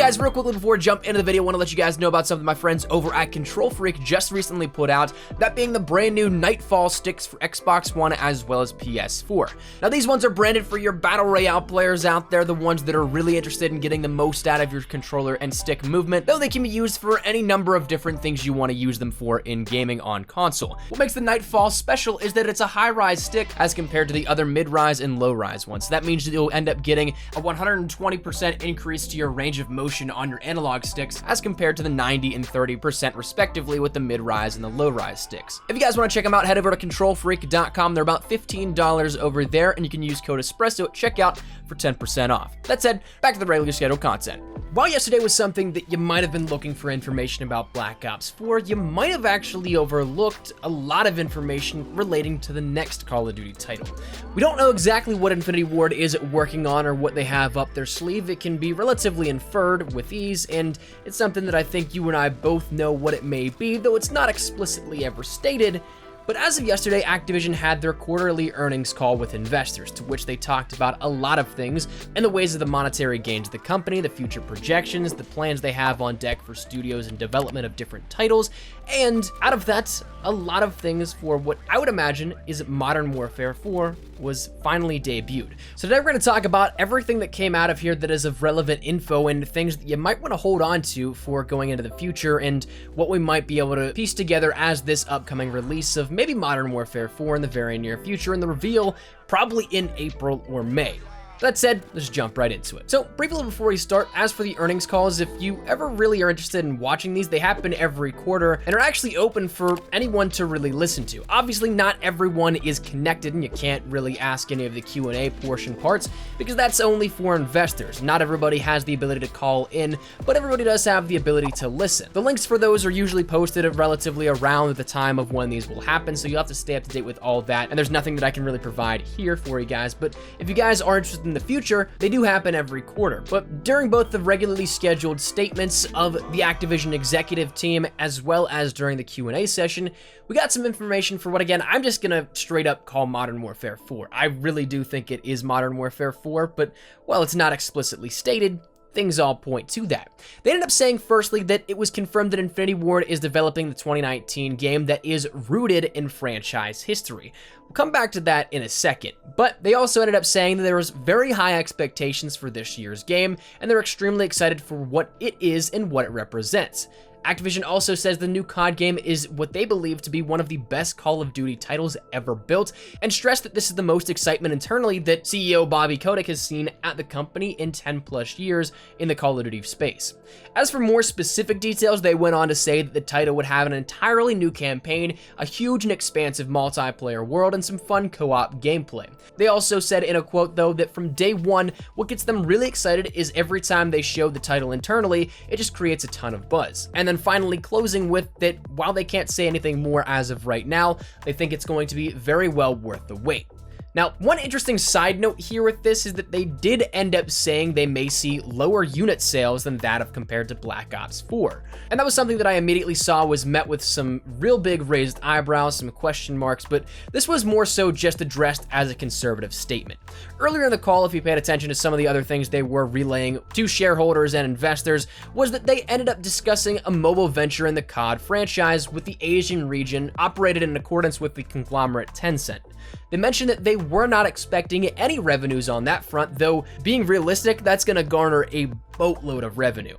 guys, real quickly before we jump into the video, I want to let you guys know about something my friends over at Control Freak just recently put out, that being the brand new Nightfall sticks for Xbox One as well as PS4. Now these ones are branded for your Battle Royale players out there, the ones that are really interested in getting the most out of your controller and stick movement, though they can be used for any number of different things you want to use them for in gaming on console. What makes the Nightfall special is that it's a high-rise stick as compared to the other mid-rise and low-rise ones. So that means that you'll end up getting a 120% increase to your range of motion on your analog sticks as compared to the 90 and 30% respectively with the mid-rise and the low-rise sticks. If you guys want to check them out, head over to controlfreak.com. They're about $15 over there, and you can use code ESPRESSO at checkout for 10% off. That said, back to the regular scheduled content. While yesterday was something that you might have been looking for information about Black Ops 4, you might have actually overlooked a lot of information relating to the next Call of Duty title. We don't know exactly what Infinity Ward is working on or what they have up their sleeve. It can be relatively inferred with ease, and it's something that I think you and I both know what it may be, though it's not explicitly ever stated. But as of yesterday, Activision had their quarterly earnings call with investors, to which they talked about a lot of things and the ways of the monetary gains of the company, the future projections, the plans they have on deck for studios and development of different titles, and out of that, a lot of things for what I would imagine is Modern Warfare 4 was finally debuted. So today we're going to talk about everything that came out of here that is of relevant info and things that you might want to hold on to for going into the future and what we might be able to piece together as this upcoming release of maybe Modern Warfare 4 in the very near future, and the reveal probably in April or May. That said, let's jump right into it. So briefly before we start, as for the earnings calls, if you ever really are interested in watching these, they happen every quarter and are actually open for anyone to really listen to. Obviously, not everyone is connected and you can't really ask any of the Q&A portion parts because that's only for investors. Not everybody has the ability to call in, but everybody does have the ability to listen. The links for those are usually posted at relatively around the time of when these will happen, so you'll have to stay up to date with all that, and there's nothing that I can really provide here for you guys, but if you guys are interested in the future, they do happen every quarter. But during both the regularly scheduled statements of the Activision executive team as well as during the Q&A session, we got some information for what, again, I'm just gonna straight up call Modern Warfare 4. I really do think it is Modern Warfare 4, but while it's not explicitly stated, things all point to that. They ended up saying firstly that it was confirmed that Infinity Ward is developing the 2019 game that is rooted in franchise history. We'll come back to that in a second, but they also ended up saying that there was very high expectations for this year's game, and they're extremely excited for what it is and what it represents. Activision also says the new COD game is what they believe to be one of the best Call of Duty titles ever built, and stressed that this is the most excitement internally that CEO Bobby Kotick has seen at the company in 10 plus years in the Call of Duty space. As for more specific details, they went on to say that the title would have an entirely new campaign, a huge and expansive multiplayer world, and some fun co-op gameplay. They also said in a quote though that from day one, what gets them really excited is every time they show the title internally, it just creates a ton of buzz. And then finally closing with that while they can't say anything more as of right now, they think it's going to be very well worth the wait. Now, one interesting side note here with this is that they did end up saying they may see lower unit sales than that of compared to Black Ops 4. And that was something that I immediately saw was met with some real big raised eyebrows, some question marks, but this was more so just addressed as a conservative statement. Earlier in the call, if you paid attention to some of the other things they were relaying to shareholders and investors, was that they ended up discussing a mobile venture in the COD franchise with the Asian region operated in accordance with the conglomerate Tencent. They mentioned that they were not expecting any revenues on that front, though being realistic, that's going to garner a boatload of revenue.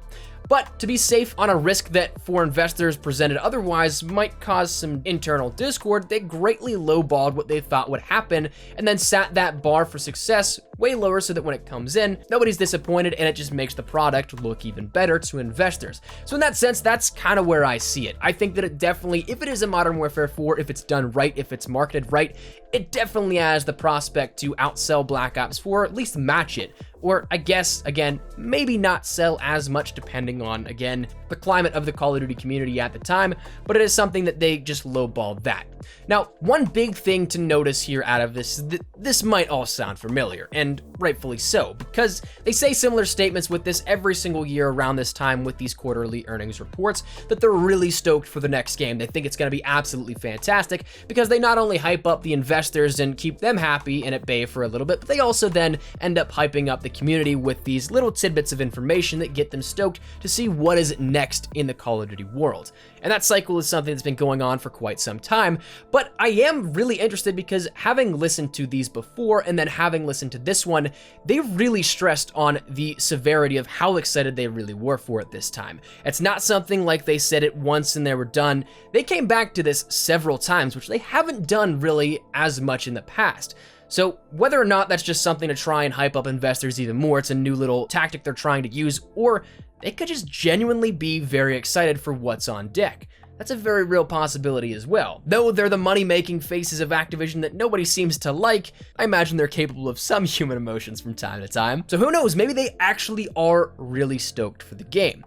But to be safe on a risk that for investors presented otherwise might cause some internal discord, they greatly lowballed what they thought would happen and then sat that bar for success way lower so that when it comes in, nobody's disappointed and it just makes the product look even better to investors. So in that sense, that's kind of where I see it. I think that it definitely, if it is a Modern Warfare 4, if it's done right, if it's marketed right, it definitely has the prospect to outsell Black Ops 4, at least match it. Or I guess, again, maybe not sell as much depending on, again, the climate of the Call of Duty community at the time, but it is something that they just lowballed that. Now, one big thing to notice here out of this is that this might all sound familiar, and rightfully so, because they say similar statements with this every single year around this time with these quarterly earnings reports, that they're really stoked for the next game. They think it's going to be absolutely fantastic, because they not only hype up the investors and keep them happy and at bay for a little bit, but they also then end up hyping up the community with these little tidbits of information that get them stoked to see what is next in the Call of Duty world. And that cycle is something that's been going on for quite some time, but I am really interested because having listened to these before and then having listened to this one, they really stressed on the severity of how excited they really were for it this time. It's not something like they said it once and they were done. They came back to this several times, which they haven't done really as much in the past. So whether or not that's just something to try and hype up investors even more, it's a new little tactic they're trying to use, or they could just genuinely be very excited for what's on deck. That's a very real possibility as well. Though they're the money-making faces of Activision that nobody seems to like, I imagine they're capable of some human emotions from time to time. So who knows, maybe they actually are really stoked for the game.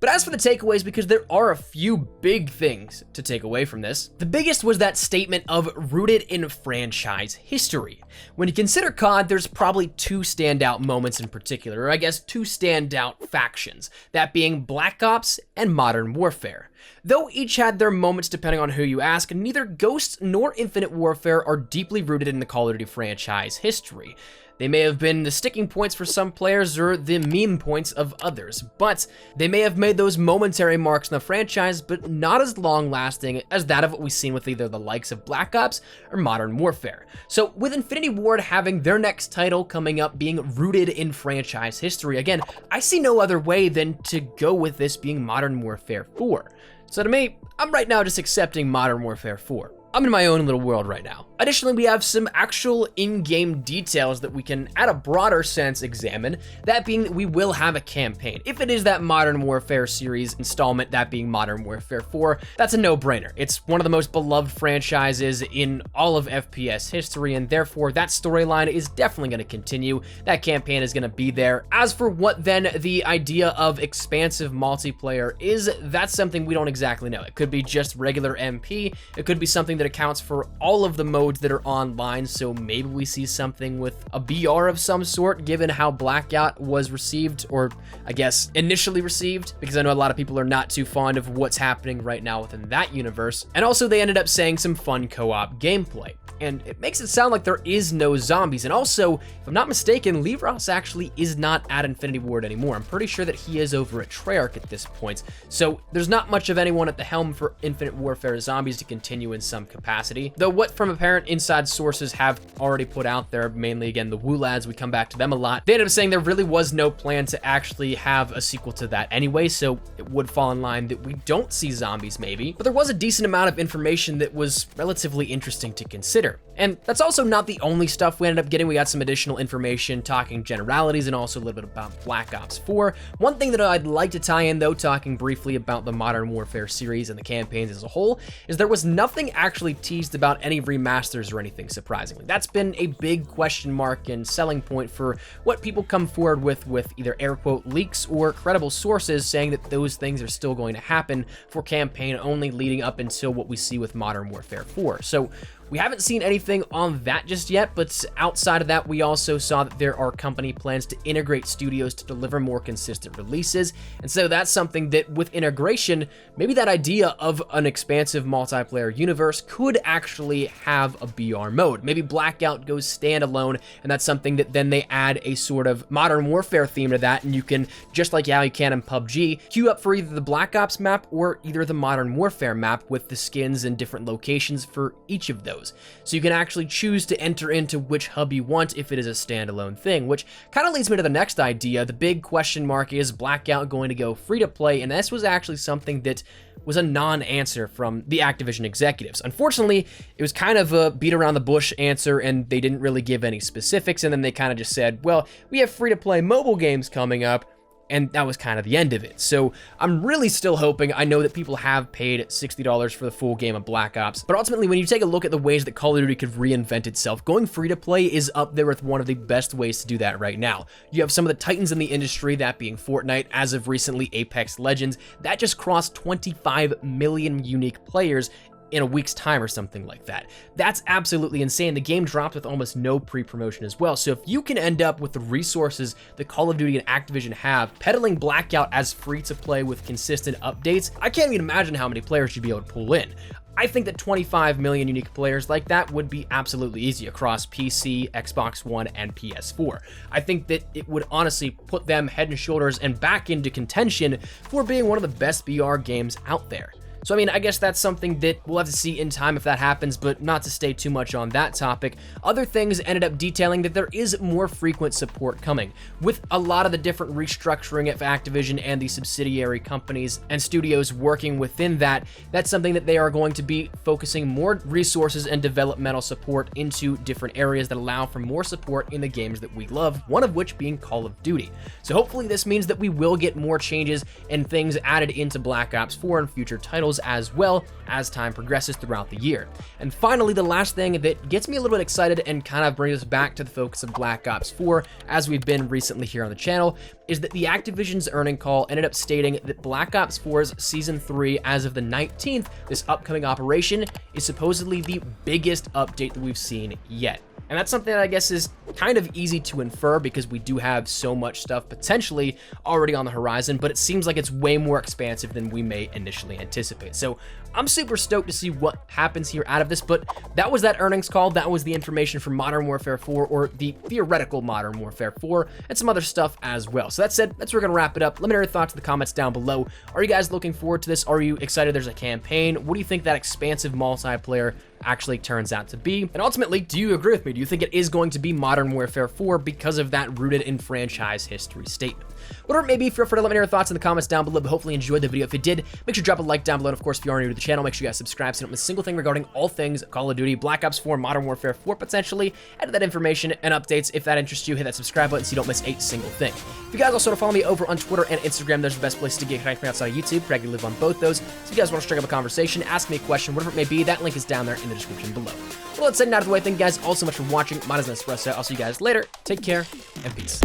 But as for the takeaways, because there are a few big things to take away from this, the biggest was that statement of rooted in franchise history. When you consider COD, there's probably two standout moments in particular, or I guess two standout factions, that being Black Ops and Modern Warfare. Though each had their moments depending on who you ask, neither Ghosts nor Infinite Warfare are deeply rooted in the Call of Duty franchise history. They may have been the sticking points for some players or the meme points of others, but they may have made those momentary marks in the franchise, but not as long-lasting as that of what we've seen with either the likes of Black Ops or Modern Warfare. So with Infinity Ward having their next title coming up being rooted in franchise history, again, I see no other way than to go with this being Modern Warfare 4. So to me, I'm right now just accepting Modern Warfare 4. I'm in my own little world right now. Additionally, we have some actual in-game details that we can, at a broader sense, examine, that being that we will have a campaign. If it is that Modern Warfare series installment, that being Modern Warfare 4, that's a no-brainer. It's one of the most beloved franchises in all of FPS history, and therefore that storyline is definitely going to continue. That campaign is going to be there. As for what then the idea of expansive multiplayer is, that's something we don't exactly know. It could be just regular MP, it could be something that accounts for all of the modes that are online, so maybe we see something with a BR of some sort, given how Blackout was received, or I guess initially received, because I know a lot of people are not too fond of what's happening right now within that universe. And also they ended up saying some fun co-op gameplay. And it makes it sound like there is no zombies. And also, if I'm not mistaken, Livros actually is not at Infinity Ward anymore. I'm pretty sure that he is over at Treyarch at this point. So there's not much of anyone at the helm for Infinite Warfare zombies to continue in some capacity. Though what from apparent inside sources have already put out there, mainly again the Woo Lads, we come back to them a lot, they ended up saying there really was no plan to actually have a sequel to that anyway, so it would fall in line that we don't see zombies maybe. But there was a decent amount of information that was relatively interesting to consider. And that's also not the only stuff we ended up getting. We got some additional information talking generalities and also a little bit about Black Ops 4. One thing that I'd like to tie in though, talking briefly about the Modern Warfare series and the campaigns as a whole, is there was nothing actually teased about any remasters or anything, surprisingly. That's been a big question mark and selling point for what people come forward with either air quote leaks or credible sources saying that those things are still going to happen for campaign only leading up until what we see with Modern Warfare 4. So we haven't seen anything on that just yet, but outside of that, we also saw that there are company plans to integrate studios to deliver more consistent releases. And so that's something that with integration, maybe that idea of an expansive multiplayer universe could actually have a BR mode. Maybe Blackout goes standalone, and that's something that then they add a sort of Modern Warfare theme to that, and you can, just like how you can in PUBG, queue up for either the Black Ops map or either the Modern Warfare map with the skins and different locations for each of those. So you can actually choose to enter into which hub you want if it is a standalone thing, which kind of leads me to the next idea. The big question mark is Blackout going to go free to play, and this was actually something that was a non-answer from the Activision executives. Unfortunately, it was kind of a beat around the bush answer, and they didn't really give any specifics, and then they kind of just said, well, we have free to play mobile games coming up, and that was kind of the end of it. So I'm really still hoping. I know that people have paid $60 for the full game of Black Ops, but ultimately when you take a look at the ways that Call of Duty could reinvent itself, going free to play is up there with one of the best ways to do that right now. You have some of the titans in the industry, that being Fortnite, as of recently Apex Legends, that just crossed 25 million unique players in a week's time or something like that. That's absolutely insane. The game dropped with almost no pre-promotion as well. So if you can end up with the resources that Call of Duty and Activision have, peddling Blackout as free to play with consistent updates, I can't even imagine how many players you'd be able to pull in. I think that 25 million unique players like that would be absolutely easy across PC, Xbox One, and PS4. I think that it would honestly put them head and shoulders and back into contention for being one of the best VR games out there. So, I mean, I guess that's something that we'll have to see in time if that happens, but not to stay too much on that topic. Other things ended up detailing that there is more frequent support coming. With a lot of the different restructuring of Activision and the subsidiary companies and studios working within that, that's something that they are going to be focusing more resources and developmental support into different areas that allow for more support in the games that we love, one of which being Call of Duty. So hopefully this means that we will get more changes and things added into Black Ops 4 and future titles as well as time progresses throughout the year. And finally, the last thing that gets me a little bit excited and kind of brings us back to the focus of Black Ops 4, as we've been recently here on the channel, is that the Activision's earning call ended up stating that Black Ops 4's Season 3, as of the 19th, this upcoming operation, is supposedly the biggest update that we've seen yet. And that's something that I guess is kind of easy to infer because we do have so much stuff potentially already on the horizon, but it seems like it's way more expansive than we may initially anticipate. So I'm super stoked to see what happens here out of this, but that was that earnings call. That was the information from Modern Warfare 4, or the theoretical Modern Warfare 4, and some other stuff as well. So that said, that's where we're going to wrap it up. Let me know your thoughts in the comments down below. Are you guys looking forward to this? Are you excited there's a campaign? What do you think that expansive multiplayer actually turns out to be? And ultimately, do you agree with me? Do you think it is going to be Modern Warfare 4 because of that rooted in franchise history statement? Whatever it may be, feel free to let me know your thoughts in the comments down below, but hopefully you enjoyed the video. If you did, make sure to drop a like down below. And of course, if you are new to the channel, make sure you guys subscribe so you don't miss a single thing regarding all things Call of Duty, Black Ops 4, Modern Warfare 4, potentially. Add that information and updates. If that interests you, hit that subscribe button so you don't miss a single thing. If you guys also want to follow me over on Twitter and Instagram, those are the best places to get connected from outside of YouTube. I regularly live on both those. So if you guys want to strike up a conversation, ask me a question, whatever it may be, that link is down there in the description below. Well, let's head out of the way. Thank you guys all so much for watching. My name is Nespresso. I'll see you guys later. Take care and peace.